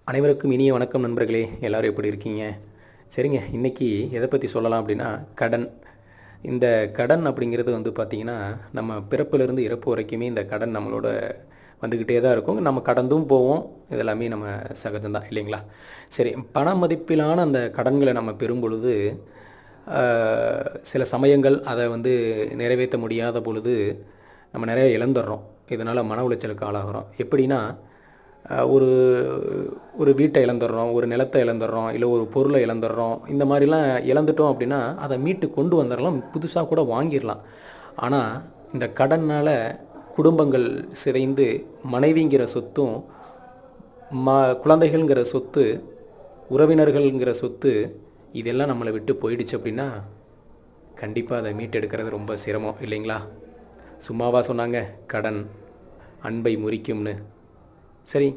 அனைவருக்கும் இனிய வணக்கம் நண்பர்களே. எல்லோரும் எப்படி இருக்கீங்க? சரிங்க, இன்றைக்கி எதை பற்றி சொல்லலாம் அப்படின்னா கடன். இந்த கடன் அப்படிங்கிறது வந்து பார்த்திங்கன்னா, நம்ம பிறப்பிலிருந்து இறப்பு வரைக்குமே இந்த கடன் நம்மளோட வந்துக்கிட்டே தான் இருக்கும். நம்ம கடந்தும் போவோம். இதெல்லாமே நம்ம சகஜம்தான் இல்லைங்களா? சரி, பண மதிப்பிலான அந்த கடன்களை நம்ம பெறும் பொழுது சில சமயங்கள் அதை வந்து நிறைவேற்ற முடியாத பொழுது நம்ம நிறைய இழந்துடுறோம். இதனால் மன உளைச்சலுக்கு ஆளாகிறோம். எப்படின்னா, ஒரு ஒரு வீட்டை இழந்துடுறோம், ஒரு நிலத்தை இழந்துடுறோம், இல்லை ஒரு பொருளை இழந்துடுறோம். இந்த மாதிரிலாம் இழந்துட்டோம் அப்படின்னா அதை மீட்டு கொண்டு வந்துடலாம், புதுசாக கூட வாங்கிடலாம். ஆனால் இந்த கடனால் குடும்பங்கள் சிதைந்து மனைவிங்கிற சொத்தும் குழந்தைகள்ங்கிற சொத்து, உறவினர்கள்ங்கிற சொத்து இதெல்லாம் நம்மளை விட்டு போயிடுச்சு அப்படின்னா கண்டிப்பாக அதை மீட்டெடுக்கிறது ரொம்ப சிரமம் இல்லைங்களா? சும்மாவா சொன்னாங்க கடன் அன்பை முறிக்கும்னு? சரி,